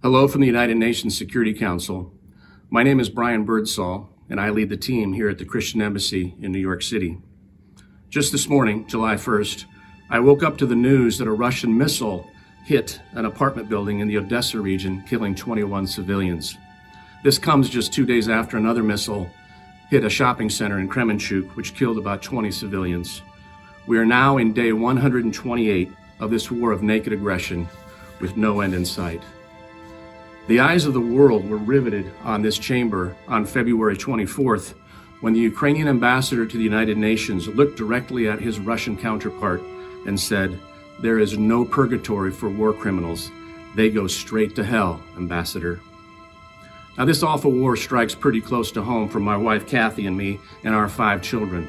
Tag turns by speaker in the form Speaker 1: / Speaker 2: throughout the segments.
Speaker 1: Hello from the United Nations Security Council. My name is Birdsall, and I lead the team here at the Christian Embassy in New York City. Just this morning, July 1st, I woke up to the news that a Russian missile hit an apartment building in the Odessa region, killing 21 civilians. This comes just 2 days after another missile hit a shopping center in Kremenchuk, which killed about 20 civilians. We are now in day 128 of this war of naked aggression with no end in sight. The eyes of the world were riveted on this chamber on February 24th when the Ukrainian ambassador to the United Nations looked directly at his Russian counterpart and said, "There is no purgatory for war criminals. They go straight to hell, Ambassador." Now, this awful war strikes pretty close to home for my wife Kathy and me and our 5 children.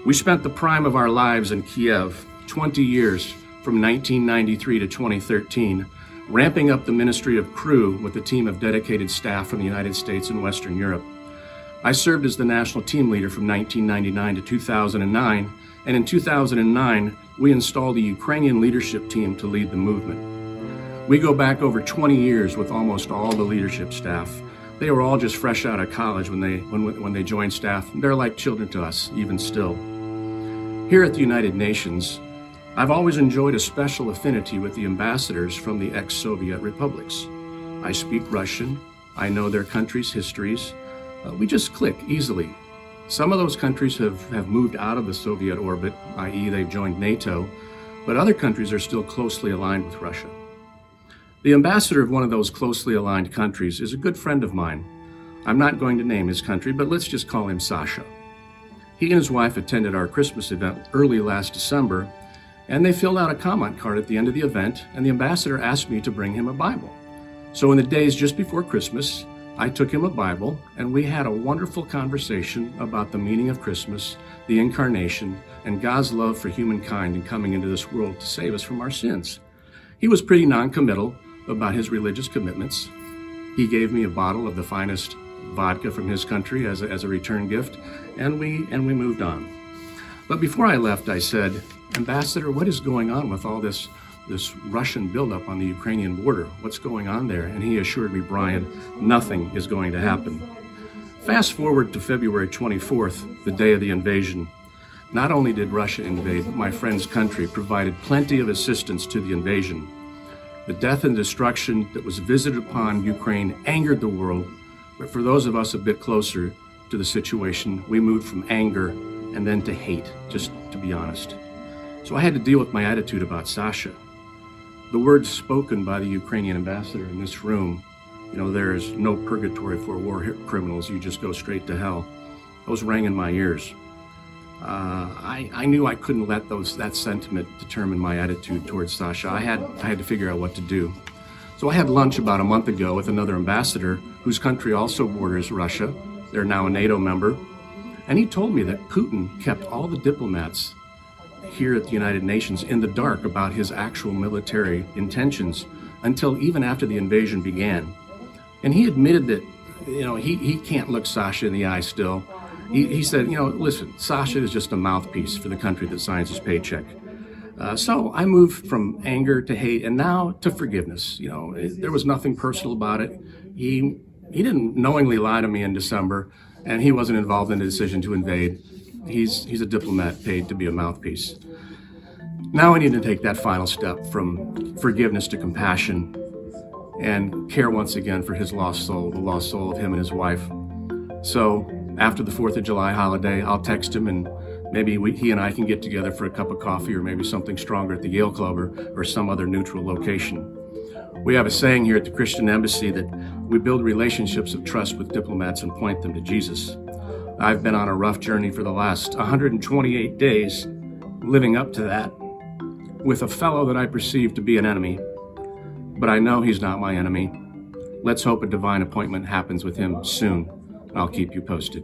Speaker 1: We spent the prime of our lives in Kiev, 20 years from 1993 to 2013, ramping up the Ministry of Crew with a team of dedicated staff from the United States and Western Europe. I served as the national team leader from 1999 to 2009, and in 2009, we installed a Ukrainian leadership team to lead the movement. We go back over 20 years with almost all the leadership staff. They were all just fresh out of college when they joined staff. They're like children to us, even still. Here at the United Nations, I've always enjoyed a special affinity with the ambassadors from the ex-Soviet republics. I speak Russian. I know their countries' histories. We just click easily. Some of those countries have moved out of the Soviet orbit, i.e. they've joined NATO, but other countries are still closely aligned with Russia. The ambassador of one of those closely aligned countries is a good friend of mine. I'm not going to name his country, but let's just call him Sasha. He and his wife attended our Christmas event early last December, and they filled out a comment card at the end of the event, and the ambassador asked me to bring him a Bible. So in the days just before Christmas, I took him a Bible, and we had a wonderful conversation about the meaning of Christmas, the incarnation, and God's love for humankind in coming into this world to save us from our sins. He was pretty non-committal about his religious commitments. He gave me a bottle of the finest vodka from his country as a return gift, and we moved on. But before I left, I said, "Ambassador, what is going on with all this Russian buildup on the Ukrainian border? What's going on there?" And he assured me, "Brian, nothing is going to happen." Fast forward to February 24th, the day of the invasion. Not only did Russia invade, my friend's country provided plenty of assistance to the invasion. The death and destruction that was visited upon Ukraine angered the world, but for those of us a bit closer to the situation, we moved from anger and then to hate, just to be honest. So I had to deal with my attitude about Sasha. The words spoken by the Ukrainian ambassador in this room, there is no purgatory for war criminals, you just go straight to hell, those rang in my ears. I knew I couldn't let that sentiment determine my attitude towards Sasha. I had to figure out what to do. So I had lunch about a month ago with another ambassador whose country also borders Russia. They're now a NATO member. And he told me that Putin kept all the diplomats here at the United Nations in the dark about his actual military intentions until even after the invasion began. And he admitted that, he can't look Sasha in the eye still. He said, listen, Sasha is just a mouthpiece for the country that signs his paycheck. So I moved from anger to hate and now to forgiveness. There was nothing personal about it. He didn't knowingly lie to me in December, and he wasn't involved in the decision to invade. He's a diplomat paid to be a mouthpiece. Now I need to take that final step from forgiveness to compassion and care once again for his lost soul, the lost soul of him and his wife. So after the 4th of July holiday, I'll text him and maybe he and I can get together for a cup of coffee or maybe something stronger at the Yale Club or some other neutral location. We have a saying here at the Christian Embassy that we build relationships of trust with diplomats and point them to Jesus. I've been on a rough journey for the last 128 days, living up to that, with a fellow that I perceive to be an enemy, but I know he's not my enemy. Let's hope a divine appointment happens with him soon. I'll keep you posted.